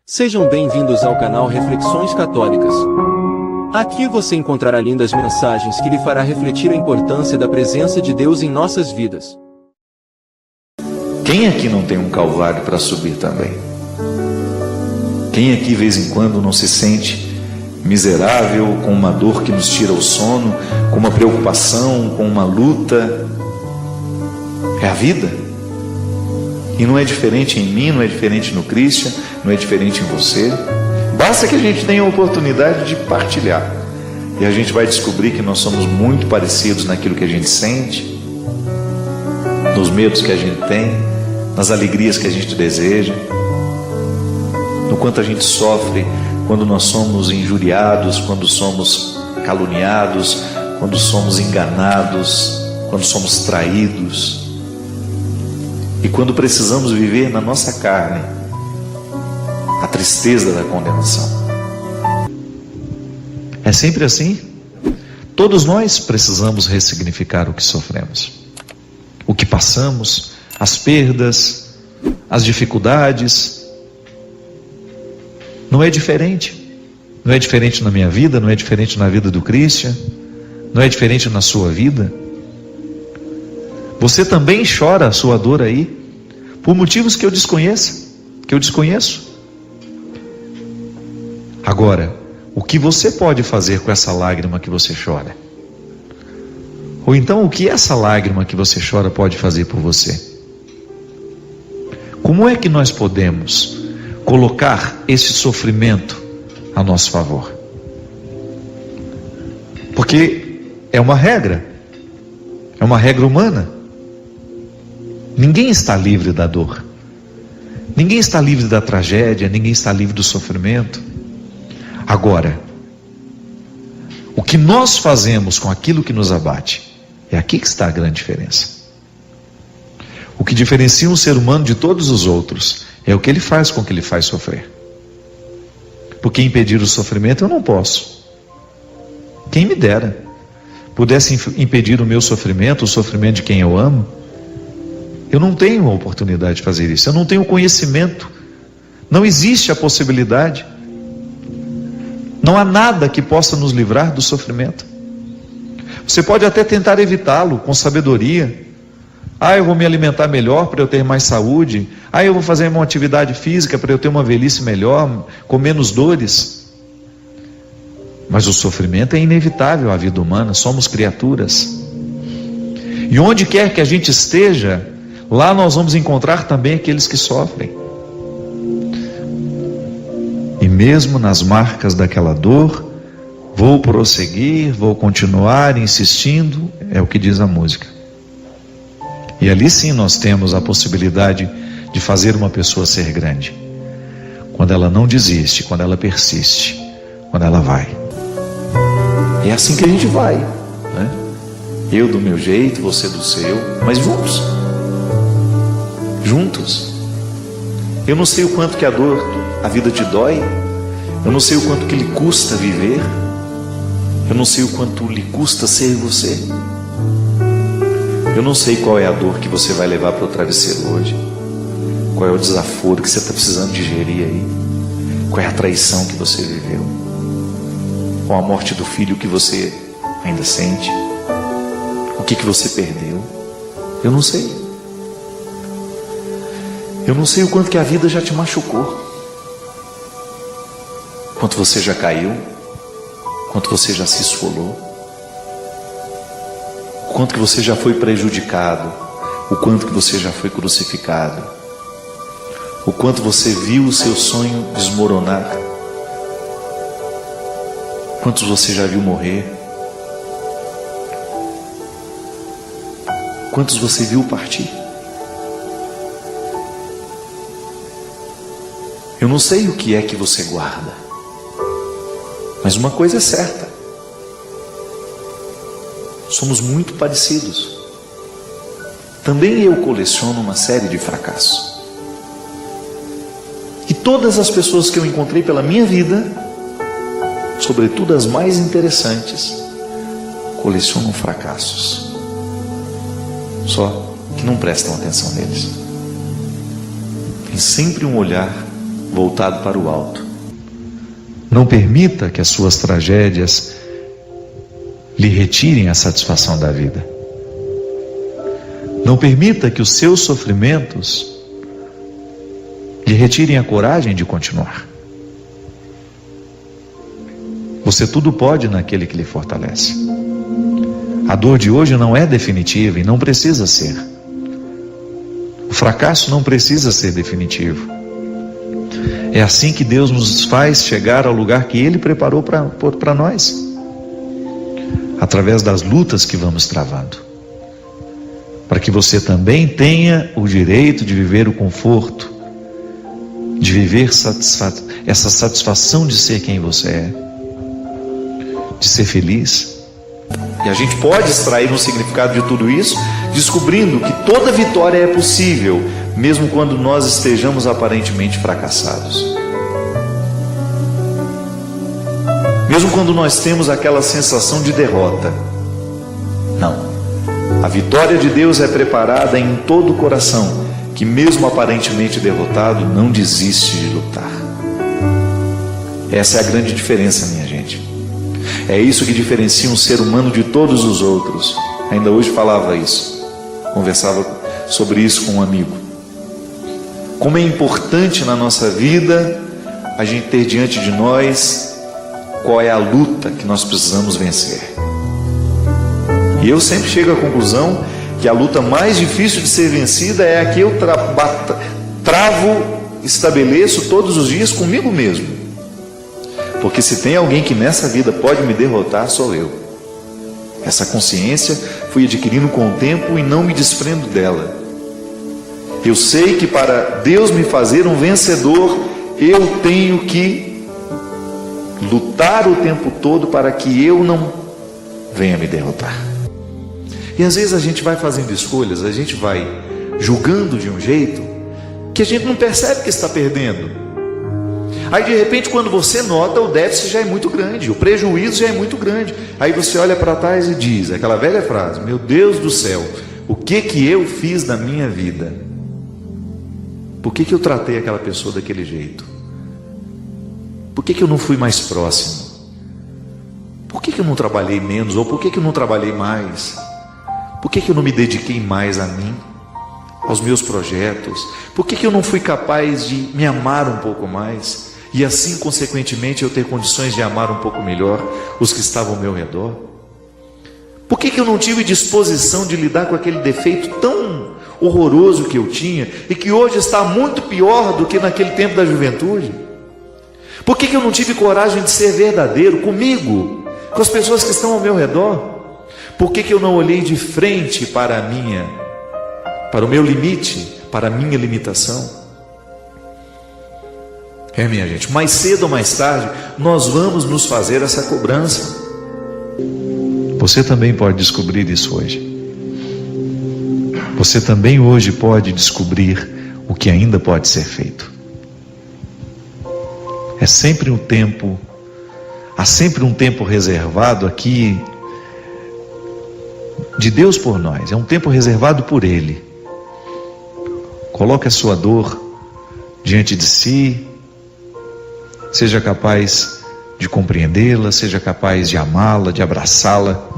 Sejam bem-vindos ao canal Reflexões Católicas. Aqui você encontrará lindas mensagens que lhe fará refletir a importância da presença de Deus em nossas vidas. Quem aqui não tem um calvário para subir também? Quem aqui de vez em quando não se sente miserável, com uma dor que nos tira o sono, com uma preocupação, com uma luta? É a vida. E não é diferente em mim, não é diferente no Christian, não é diferente em você. Basta que a gente tenha a oportunidade de partilhar. E a gente vai descobrir que nós somos muito parecidos naquilo que a gente sente, nos medos que a gente tem, nas alegrias que a gente deseja, no quanto a gente sofre quando nós somos injuriados, quando somos caluniados, quando somos enganados, quando somos traídos. E quando precisamos viver na nossa carne a tristeza da condenação. É sempre assim. Todos nós precisamos ressignificar o que sofremos, o que passamos, as perdas, as dificuldades. Não é diferente. Não é diferente na minha vida, não é diferente na vida do Christian, não é diferente na sua vida. Você também chora a sua dor aí, por motivos que eu desconheço. Agora, o que você pode fazer com essa lágrima que você chora? Ou então, o que essa lágrima que você chora pode fazer por você? Como é que nós podemos colocar esse sofrimento a nosso favor? Porque é uma regra humana. Ninguém está livre da dor, ninguém está livre da tragédia, ninguém está livre do sofrimento. Agora, o que nós fazemos com aquilo que nos abate, é aqui que está a grande diferença. O que diferencia um ser humano de todos os outros é o que ele faz com que ele faz sofrer. Porque impedir o sofrimento eu não posso. Quem me dera pudesse impedir o meu sofrimento, o sofrimento de quem eu amo. Eu não tenho a oportunidade de fazer isso, eu não tenho conhecimento, não existe a possibilidade, não há nada que possa nos livrar do sofrimento. Você pode até tentar evitá-lo com sabedoria. Eu vou me alimentar melhor para eu ter mais saúde, eu vou fazer uma atividade física para eu ter uma velhice melhor, com menos dores. Mas o sofrimento é inevitável à vida humana, somos criaturas. E onde quer que a gente esteja, lá nós vamos encontrar também aqueles que sofrem. E mesmo nas marcas daquela dor, vou prosseguir, vou continuar insistindo, é o que diz a música. E ali sim nós temos a possibilidade de fazer uma pessoa ser grande. Quando ela não desiste, quando ela persiste, quando ela vai. É assim que a gente vai, né? Eu do meu jeito, você do seu, mas juntos. Eu não sei o quanto que a vida te dói, eu não sei o quanto que lhe custa viver, eu não sei o quanto lhe custa ser você, eu não sei qual é a dor que você vai levar para o travesseiro hoje, qual é o desaforo que você está precisando digerir aí, qual é a traição que você viveu, qual a morte do filho que você ainda sente, o que você perdeu. Eu não sei. Eu não sei o quanto que a vida já te machucou, quanto você já caiu, quanto você já se esfolou, o quanto que você já foi prejudicado, o quanto que você já foi crucificado, o quanto você viu o seu sonho desmoronar, quantos você já viu morrer, quantos você viu partir. Eu não sei o que é que você guarda, mas uma coisa é certa: somos muito parecidos. Também eu coleciono uma série de fracassos. E todas as pessoas que eu encontrei pela minha vida, sobretudo as mais interessantes, colecionam fracassos. Só que não prestam atenção neles. Tem sempre um olhar voltado para o alto. Não permita que as suas tragédias lhe retirem a satisfação da vida. Não permita que os seus sofrimentos lhe retirem a coragem de continuar. Você tudo pode naquele que lhe fortalece. A dor de hoje não é definitiva e não precisa ser. O fracasso não precisa ser definitivo. É assim que Deus nos faz chegar ao lugar que Ele preparou para nós, através das lutas que vamos travando, para que você também tenha o direito de viver o conforto, de viver essa satisfação de ser quem você é, de ser feliz. E a gente pode extrair um significado de tudo isso, descobrindo que toda vitória é possível, mesmo quando nós estejamos aparentemente fracassados. Mesmo quando nós temos aquela sensação de derrota. Não. A vitória de Deus é preparada em todo o coração, que mesmo aparentemente derrotado, não desiste de lutar. Essa é a grande diferença, minha gente. É isso que diferencia um ser humano de todos os outros. Ainda hoje falava isso, conversava sobre isso com um amigo. Como é importante na nossa vida a gente ter diante de nós qual é a luta que nós precisamos vencer. E eu sempre chego à conclusão que a luta mais difícil de ser vencida é a que eu estabeleço todos os dias comigo mesmo. Porque se tem alguém que nessa vida pode me derrotar, sou eu. Essa consciência fui adquirindo com o tempo e não me desprendo dela. Eu sei que para Deus me fazer um vencedor, eu tenho que lutar o tempo todo para que eu não venha me derrotar. E às vezes a gente vai fazendo escolhas, a gente vai julgando de um jeito que a gente não percebe que está perdendo. Aí de repente, quando você nota, o déficit já é muito grande, o prejuízo já é muito grande. Aí você olha para trás e diz aquela velha frase: meu Deus do céu, o que eu fiz na minha vida? Por que eu tratei aquela pessoa daquele jeito? Por que eu não fui mais próximo? Por que eu não trabalhei menos? Ou por que eu não trabalhei mais? Por que eu não me dediquei mais a mim, aos meus projetos? Por que eu não fui capaz de me amar um pouco mais? E assim, consequentemente, eu ter condições de amar um pouco melhor os que estavam ao meu redor? Por que eu não tive disposição de lidar com aquele defeito tão horroroso que eu tinha e que hoje está muito pior do que naquele tempo da juventude? Por que eu não tive coragem de ser verdadeiro comigo, com as pessoas que estão ao meu redor? Por que eu não olhei de frente para o meu limite, para a minha limitação? Minha gente, mais cedo ou mais tarde, nós vamos nos fazer essa cobrança. Você também pode descobrir isso hoje. Você também hoje pode descobrir o que ainda pode ser feito. É sempre um tempo, há sempre um tempo reservado aqui de Deus por nós. É um tempo reservado por Ele. Coloque a sua dor diante de si. Seja capaz de compreendê-la, seja capaz de amá-la, de abraçá-la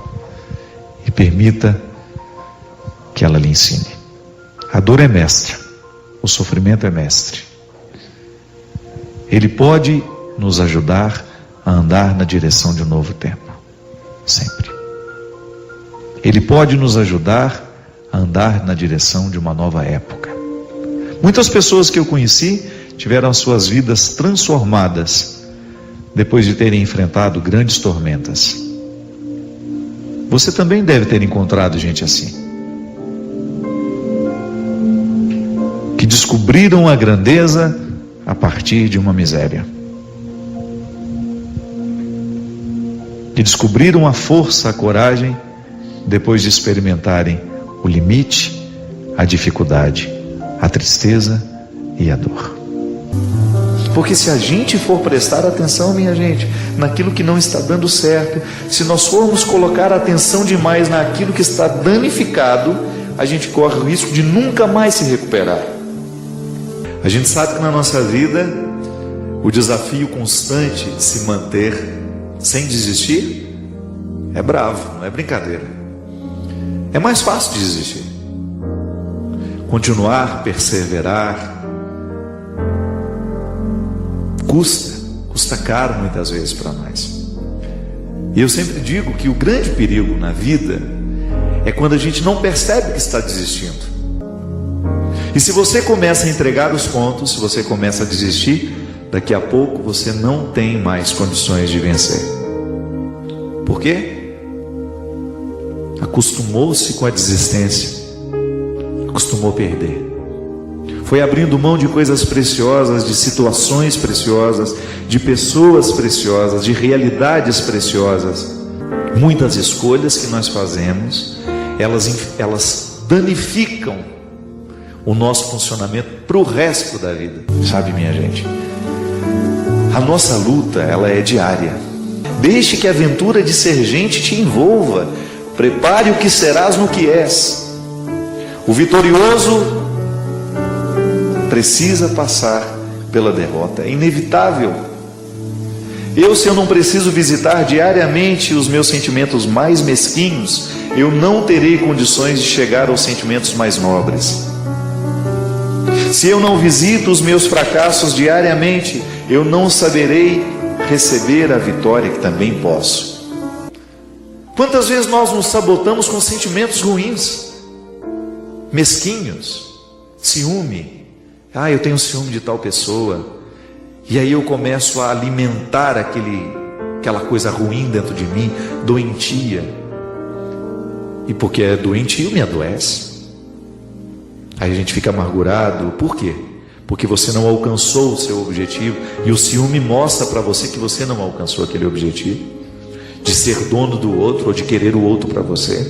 e permita que ela lhe ensine. A dor é mestra, o sofrimento é mestre. Ele pode nos ajudar a andar na direção de um novo tempo, sempre. Ele pode nos ajudar a andar na direção de uma nova época. Muitas pessoas que eu conheci tiveram suas vidas transformadas depois de terem enfrentado grandes tormentas. Você também deve ter encontrado gente assim, que descobriram a grandeza a partir de uma miséria, que descobriram a força, a coragem depois de experimentarem o limite, a dificuldade, a tristeza e a dor. Porque se a gente for prestar atenção, minha gente, naquilo que não está dando certo, se nós formos colocar atenção demais naquilo que está danificado, a gente corre o risco de nunca mais se recuperar. A gente sabe que na nossa vida O desafio constante de se manter sem desistir é bravo, não é brincadeira. É mais fácil de desistir. Continuar, perseverar, custa caro muitas vezes para nós. E eu sempre digo que o grande perigo na vida é quando a gente não percebe que está desistindo. E se você começa a entregar os pontos, se você começa a desistir, daqui a pouco você não tem mais condições de vencer. Por quê? Acostumou-se com a desistência, acostumou a perder. Foi abrindo mão de coisas preciosas, de situações preciosas, de pessoas preciosas, de realidades preciosas. Muitas escolhas que nós fazemos, elas danificam o nosso funcionamento para o resto da vida. Sabe, minha gente, a nossa luta, ela é diária. Deixe que a aventura de ser gente te envolva. Prepare o que serás no que és. O vitorioso precisa passar pela derrota, é inevitável. Se eu não preciso visitar diariamente os meus sentimentos mais mesquinhos, eu não terei condições de chegar aos sentimentos mais nobres. Se eu não visito os meus fracassos diariamente, eu não saberei receber a vitória que também posso. Quantas vezes nós nos sabotamos com sentimentos ruins, mesquinhos, ciúme. Eu tenho ciúme de tal pessoa. E aí eu começo a alimentar aquela coisa ruim dentro de mim, doentia. E porque é doentio, me adoece. Aí a gente fica amargurado. Por quê? Porque você não alcançou o seu objetivo. E o ciúme mostra para você que você não alcançou aquele objetivo, de ser dono do outro ou de querer o outro para você.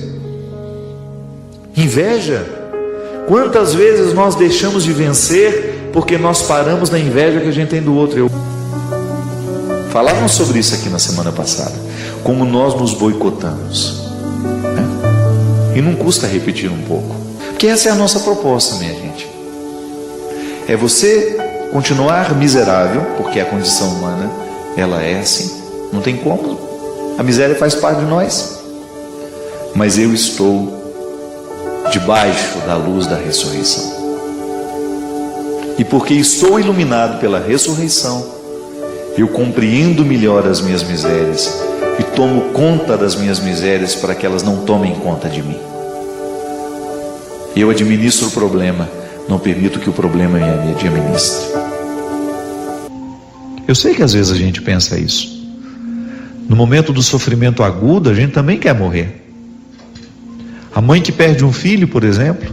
Inveja. Quantas vezes nós deixamos de vencer porque nós paramos na inveja que a gente tem do outro? Falávamos sobre isso aqui na semana passada, como nós nos boicotamos, né? E não custa repetir um pouco, porque essa é a nossa proposta, minha gente. É você continuar miserável, porque a condição humana, ela é assim, não tem como. A miséria faz parte de nós. Mas eu estou debaixo da luz da ressurreição. E porque estou iluminado pela ressurreição, eu compreendo melhor as minhas misérias e tomo conta das minhas misérias para que elas não tomem conta de mim. Eu administro o problema, não permito que o problema me administre. Eu sei que às vezes a gente pensa isso. No momento do sofrimento agudo, a gente também quer morrer. A mãe que perde um filho, por exemplo,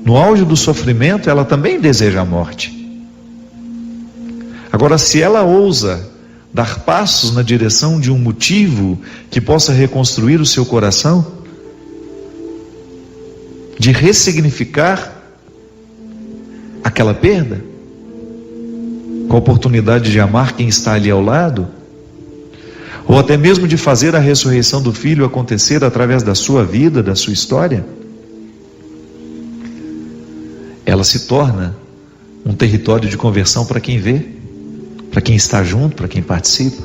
no auge do sofrimento, ela também deseja a morte. Agora, se ela ousa dar passos na direção de um motivo que possa reconstruir o seu coração, de ressignificar aquela perda, com a oportunidade de amar quem está ali ao lado, ou até mesmo de fazer a ressurreição do filho acontecer através da sua vida, da sua história, ela se torna um território de conversão para quem vê, para quem está junto, para quem participa.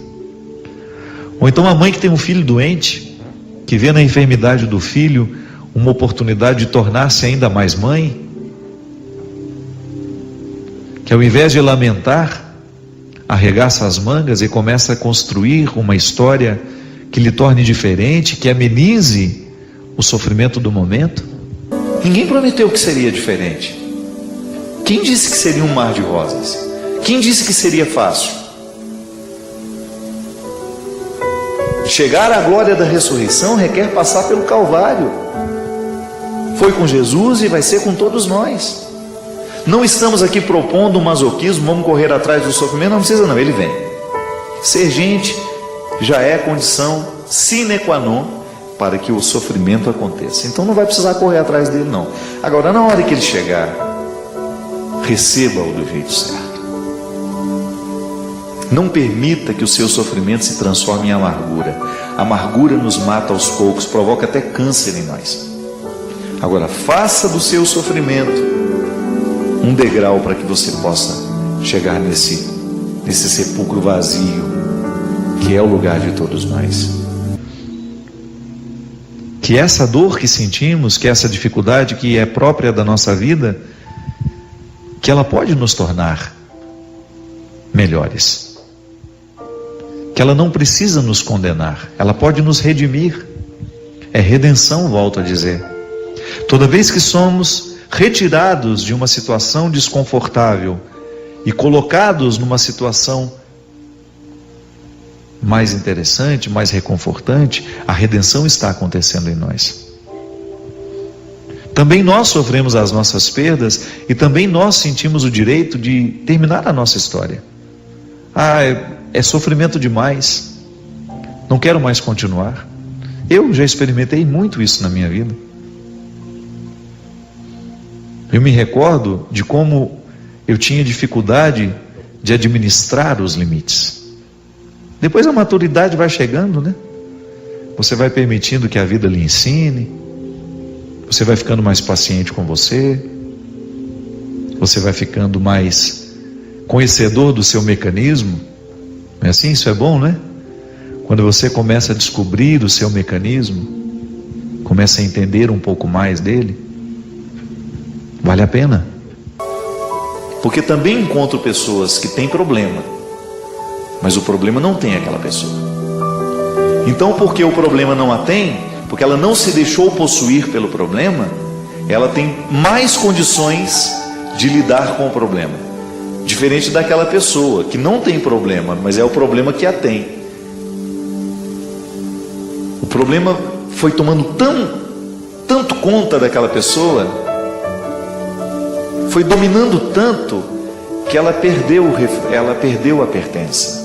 Ou então a mãe que tem um filho doente, que vê na enfermidade do filho uma oportunidade de tornar-se ainda mais mãe, que ao invés de lamentar, arregaça as mangas e começa a construir uma história que lhe torne diferente, que amenize o sofrimento do momento. Ninguém prometeu que seria diferente. Quem disse que seria um mar de rosas? Quem disse que seria fácil? Chegar à glória da ressurreição requer passar pelo Calvário. Foi com Jesus e vai ser com todos nós. Não estamos aqui propondo um masoquismo, vamos correr atrás do sofrimento, não precisa não, ele vem. Ser gente já é condição sine qua non para que o sofrimento aconteça. Então não vai precisar correr atrás dele não. Agora, na hora que ele chegar, receba-o do jeito certo. Não permita que o seu sofrimento se transforme em amargura. A amargura nos mata aos poucos, provoca até câncer em nós. Agora, faça do seu sofrimento um degrau para que você possa chegar nesse nesse sepulcro vazio, que é o lugar de todos nós. Que essa dor que sentimos, que essa dificuldade que é própria da nossa vida, que ela pode nos tornar melhores. Que ela não precisa nos condenar, ela pode nos redimir. É redenção, volto a dizer. Toda vez que somos retirados de uma situação desconfortável e colocados numa situação mais interessante, mais reconfortante, a redenção está acontecendo em nós. Também nós sofremos as nossas perdas e também nós sentimos o direito de terminar a nossa história. É sofrimento demais, não quero mais continuar. Eu já experimentei muito isso na minha vida. Eu me recordo de como eu tinha dificuldade de administrar os limites. Depois a maturidade vai chegando, né? Você vai permitindo que a vida lhe ensine, você vai ficando mais paciente com você vai ficando mais conhecedor do seu mecanismo. Não é assim? Isso é bom, né? Quando você começa a descobrir o seu mecanismo, começa a entender um pouco mais dele, vale a pena. Porque também encontro pessoas que têm problema, mas o problema não tem aquela pessoa. Então, porque o problema não a tem, porque ela não se deixou possuir pelo problema, ela tem mais condições de lidar com o problema. Diferente daquela pessoa que não tem problema, mas é o problema que a tem. O problema foi tomando tanto conta daquela pessoa, foi dominando tanto, que ela perdeu a pertença.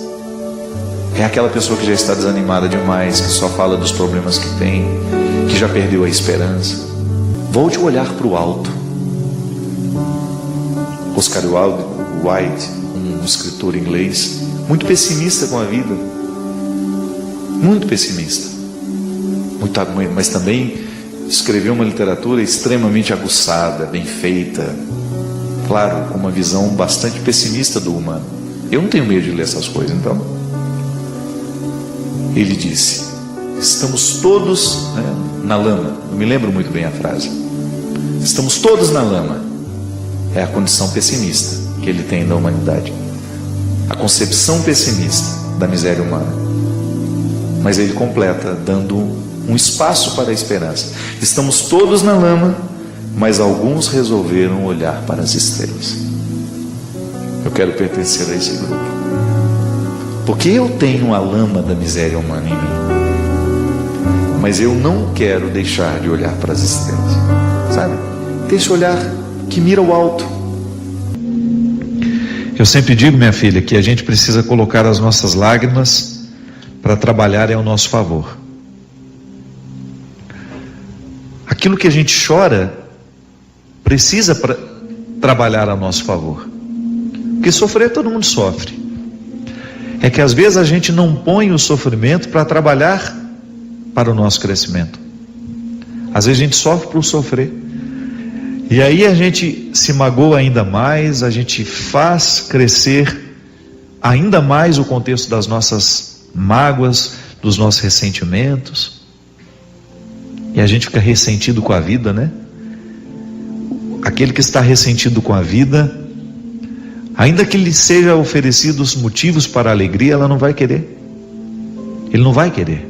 É aquela pessoa que já está desanimada demais, que só fala dos problemas que tem, que já perdeu a esperança. Volte a olhar para o alto. Oscar Wilde, um escritor inglês, muito pessimista com a vida, muito pessimista, mas também escreveu uma literatura extremamente aguçada, bem feita, claro, com uma visão bastante pessimista do humano. Eu não tenho medo de ler essas coisas, então. Ele disse: estamos todos na lama. Não me lembro muito bem a frase. Estamos todos na lama. É a condição pessimista que ele tem da humanidade, a concepção pessimista da miséria humana. Mas ele completa dando um espaço para a esperança. Estamos todos na lama, mas alguns resolveram olhar para as estrelas. Eu quero pertencer a esse grupo, porque eu tenho a lama da miséria humana em mim, mas eu não quero deixar de olhar para as estrelas, sabe? Ter esse olhar que mira o alto. Eu sempre digo, minha filha, que a gente precisa colocar as nossas lágrimas para trabalharem ao nosso favor. Aquilo que a gente chora precisa trabalhar a nosso favor, porque sofrer todo mundo sofre. É que às vezes a gente não põe o sofrimento para trabalhar para o nosso crescimento. Às vezes a gente sofre por sofrer, e aí a gente se magoa ainda mais, a gente faz crescer ainda mais o contexto das nossas mágoas, dos nossos ressentimentos, e a gente fica ressentido com a vida, né? Aquele que está ressentido com a vida, ainda que lhe seja oferecidos motivos para a alegria, ela não vai querer. Ele não vai querer.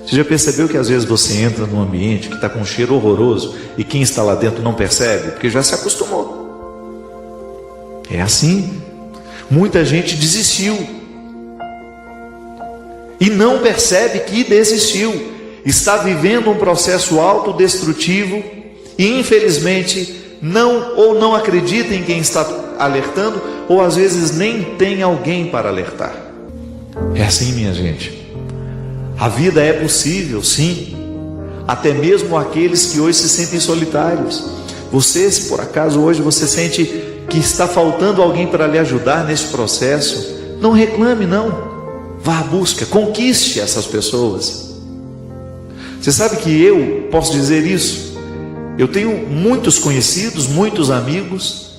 Você já percebeu que às vezes você entra num ambiente que está com um cheiro horroroso e quem está lá dentro não percebe? Porque já se acostumou. É assim. Muita gente desistiu e não percebe que desistiu. Está vivendo um processo autodestrutivo e infelizmente não acredita em quem está alertando, ou às vezes nem tem alguém para alertar. É assim, minha gente. A vida é possível, sim, até mesmo aqueles que hoje se sentem solitários. Você, se por acaso hoje você sente que está faltando alguém para lhe ajudar nesse processo, não reclame, não. Vá à busca, conquiste essas pessoas. Você sabe que eu posso dizer isso? Eu tenho muitos conhecidos, muitos amigos,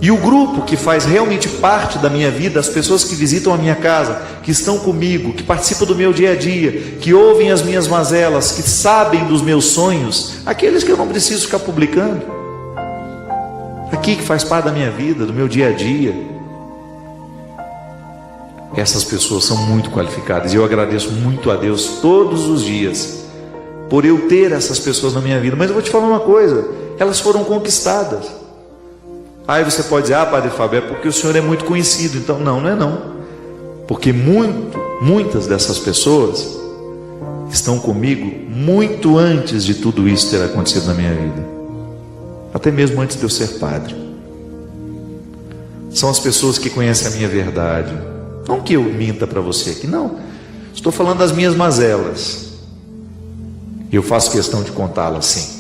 E o grupo que faz realmente parte da minha vida, as pessoas que visitam a minha casa, que estão comigo, que participam do meu dia a dia, que ouvem as minhas mazelas, que sabem dos meus sonhos, aqueles que eu não preciso ficar publicando, aqui que faz parte da minha vida, do meu dia a dia, essas pessoas são muito qualificadas, e eu agradeço muito a Deus todos os dias por eu ter essas pessoas na minha vida. Mas eu vou te falar uma coisa, elas foram conquistadas. Aí você pode dizer, Padre Fábio, é porque o senhor é muito conhecido. Então, não é não. Porque muitas dessas pessoas estão comigo muito antes de tudo isso ter acontecido na minha vida. Até mesmo antes de eu ser padre. São as pessoas que conhecem a minha verdade. Não que eu minta para você aqui, não. Estou falando das minhas mazelas. E eu faço questão de contá-las, sim.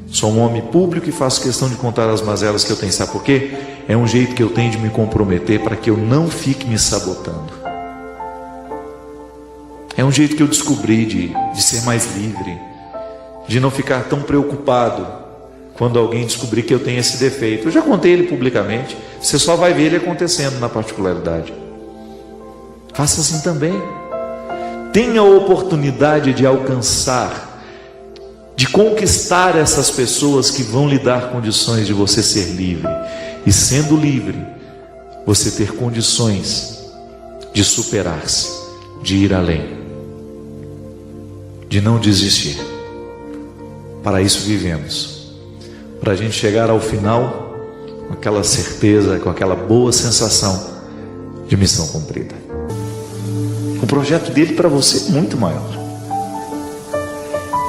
Sou um homem público e faço questão de contar as mazelas que eu tenho. Sabe por quê? É um jeito que eu tenho de me comprometer para que eu não fique me sabotando. É um jeito que eu descobri de ser mais livre, de não ficar tão preocupado quando alguém descobrir que eu tenho esse defeito. Eu já contei ele publicamente, você só vai ver ele acontecendo na particularidade. Faça assim também. Tenha a oportunidade de alcançar, de conquistar essas pessoas que vão lhe dar condições de você ser livre. E sendo livre, você ter condições de superar-se, de ir além, de não desistir. Para isso vivemos, para a gente chegar ao final com aquela certeza, com aquela boa sensação de missão cumprida. O projeto dele para você é muito maior.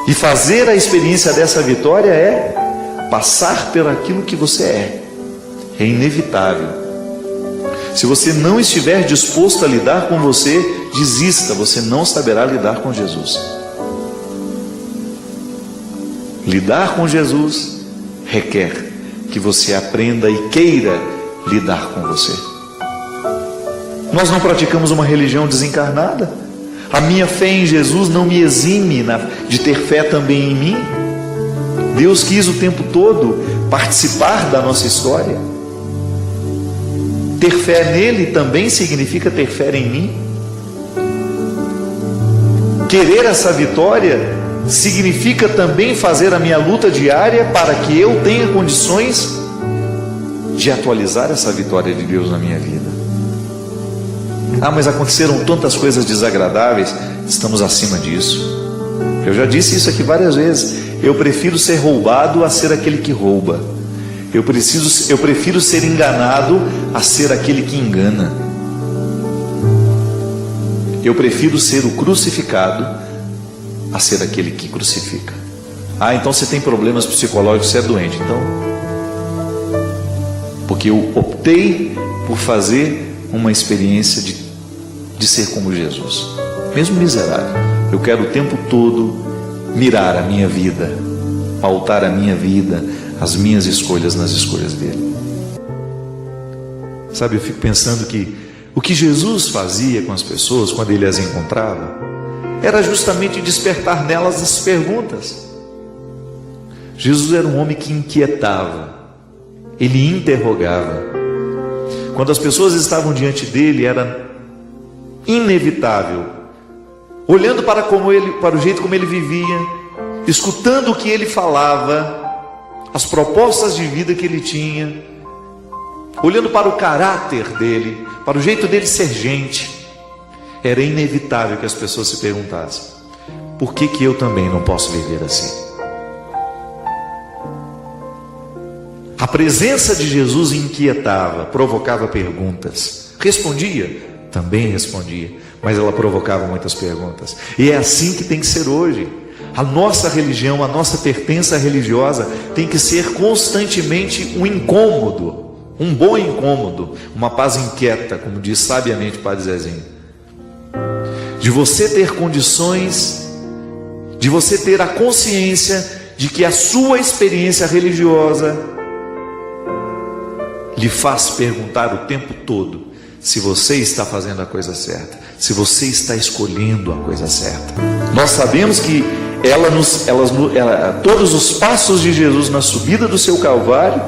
E fazer a experiência dessa vitória é passar por aquilo que você é. É inevitável. Se você não estiver disposto a lidar com você, desista, você não saberá lidar com Jesus. Lidar com Jesus requer que você aprenda e queira lidar com você. Nós não praticamos uma religião desencarnada. A minha fé em Jesus não me exime de ter fé também em mim. Deus quis o tempo todo participar da nossa história. Ter fé nele também significa ter fé em mim. Querer essa vitória significa também fazer a minha luta diária para que eu tenha condições de atualizar essa vitória de Deus na minha vida. Mas aconteceram tantas coisas desagradáveis. Estamos acima disso. Eu já disse isso aqui várias vezes. Eu prefiro ser roubado a ser aquele que rouba. Eu prefiro ser enganado a ser aquele que engana. Eu prefiro ser o crucificado a ser aquele que crucifica. Então você tem problemas psicológicos, você é doente. Então, porque eu optei por fazer uma experiência de ser como Jesus, mesmo miserável. Eu quero o tempo todo mirar a minha vida, pautar a minha vida, as minhas escolhas nas escolhas dele. Sabe, eu fico pensando que o que Jesus fazia com as pessoas quando ele as encontrava era justamente despertar nelas as perguntas. Jesus era um homem que inquietava, ele interrogava. Quando as pessoas estavam diante dele, era inevitável, olhando para o jeito como ele vivia, escutando o que ele falava, as propostas de vida que ele tinha, olhando para o caráter dele, para o jeito dele ser gente, era inevitável que as pessoas se perguntassem: por que eu também não posso viver assim? A presença de Jesus inquietava, provocava perguntas. Respondia? Também respondia, mas ela provocava muitas perguntas. E é assim que tem que ser hoje. A nossa religião, a nossa pertença religiosa tem que ser constantemente um incômodo, um bom incômodo, uma paz inquieta, como diz sabiamente o Padre Zezinho. De você ter condições, de você ter a consciência de que a sua experiência religiosa lhe faz perguntar o tempo todo se você está fazendo a coisa certa, se você está escolhendo a coisa certa. Nós sabemos que todos os passos de Jesus na subida do seu Calvário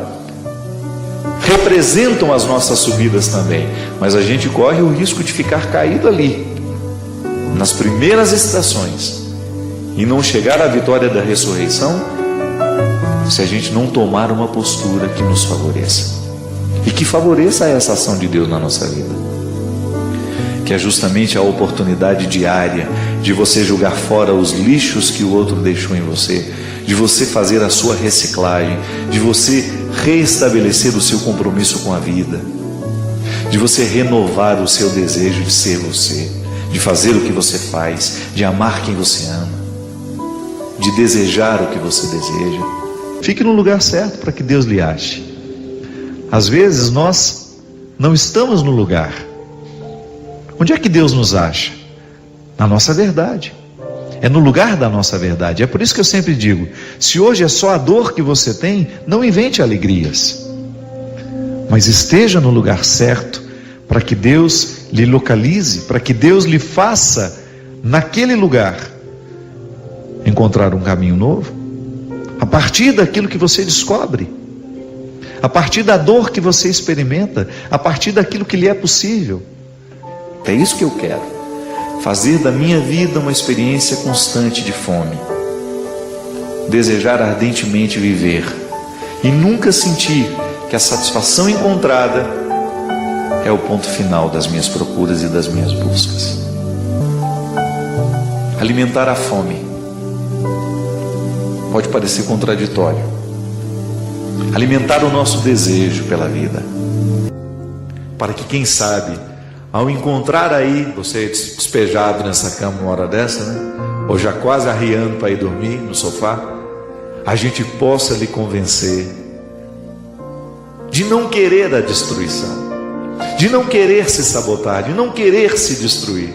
representam as nossas subidas também, mas a gente corre o risco de ficar caído ali, nas primeiras estações, e não chegar à vitória da ressurreição, se a gente não tomar uma postura que nos favoreça, e que favoreça essa ação de Deus na nossa vida, que é justamente a oportunidade diária de você jogar fora os lixos que o outro deixou em você, de você fazer a sua reciclagem, de você reestabelecer o seu compromisso com a vida, de você renovar o seu desejo de ser você, de fazer o que você faz, de amar quem você ama, de desejar o que você deseja. Fique no lugar certo para que Deus lhe ache. Às vezes nós não estamos no lugar. Onde é que Deus nos acha? Na nossa verdade. É no lugar da nossa verdade. É por isso que eu sempre digo, se hoje é só a dor que você tem, não invente alegrias, mas esteja no lugar certo, para que Deus lhe localize, para que Deus lhe faça, naquele lugar, encontrar um caminho novo, a partir daquilo que você descobre, a partir da dor que você experimenta, a partir daquilo que lhe é possível. É isso que eu quero. Fazer da minha vida uma experiência constante de fome. Desejar ardentemente viver. E nunca sentir que a satisfação encontrada é o ponto final das minhas procuras e das minhas buscas. Alimentar a fome. Pode parecer contraditório. Alimentar o nosso desejo pela vida. Para que, quem sabe, ao encontrar aí você despejado nessa cama uma hora dessa, né? Ou já quase arriando para ir dormir no sofá, a gente possa lhe convencer de não querer a destruição, de não querer se sabotar, de não querer se destruir,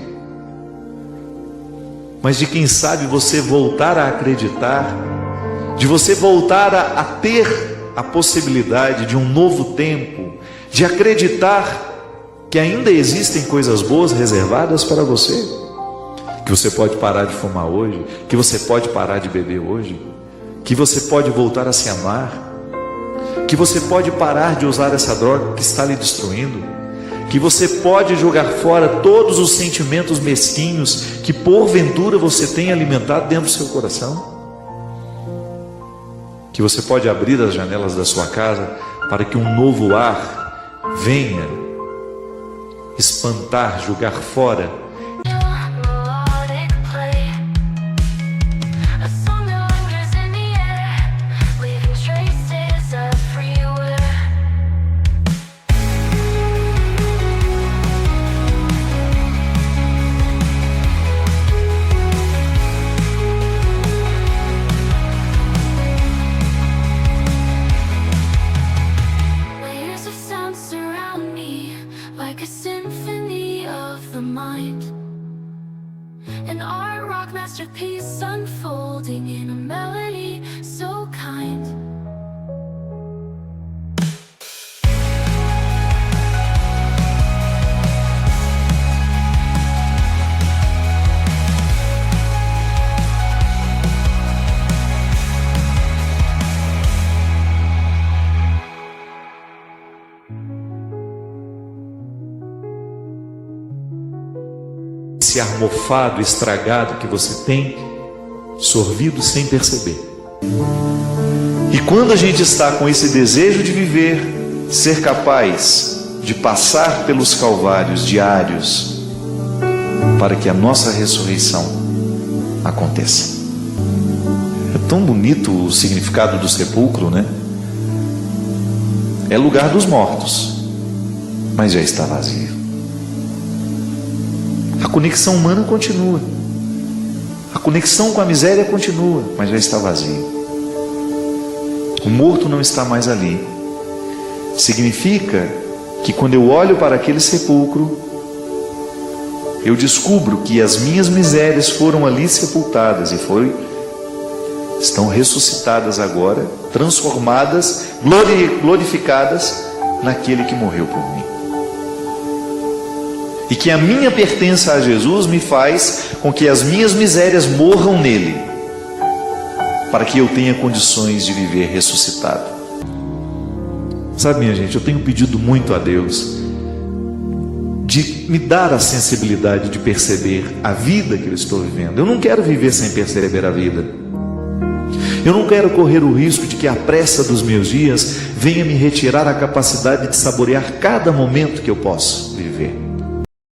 mas de, quem sabe, você voltar a acreditar, de você voltar a ter a possibilidade de um novo tempo, de acreditar que ainda existem coisas boas reservadas para você, que você pode parar de fumar hoje, que você pode parar de beber hoje, que você pode voltar a se amar, que você pode parar de usar essa droga que está lhe destruindo, que você pode jogar fora todos os sentimentos mesquinhos que porventura você tem alimentado dentro do seu coração, que você pode abrir as janelas da sua casa para que um novo ar venha espantar, jogar fora an art rock masterpiece unfolding in a melody so kind. esse ar mofado, estragado que você tem, sorvido sem perceber. E quando a gente está com esse desejo de viver, ser capaz de passar pelos calvários diários para que a nossa ressurreição aconteça. É tão bonito o significado do sepulcro, né? É lugar dos mortos, mas já está vazio. A conexão humana continua, a conexão com a miséria continua, mas já está vazio. O morto não está mais ali. Significa que quando eu olho para aquele sepulcro, eu descubro que as minhas misérias foram ali sepultadas e estão ressuscitadas agora, transformadas, glorificadas naquele que morreu por mim. E que a minha pertença a Jesus me faz com que as minhas misérias morram nele, para que eu tenha condições de viver ressuscitado. Sabe, minha gente, eu tenho pedido muito a Deus de me dar a sensibilidade de perceber a vida que eu estou vivendo. Eu não quero viver sem perceber a vida. Eu não quero correr o risco de que a pressa dos meus dias venha me retirar a capacidade de saborear cada momento que eu posso viver.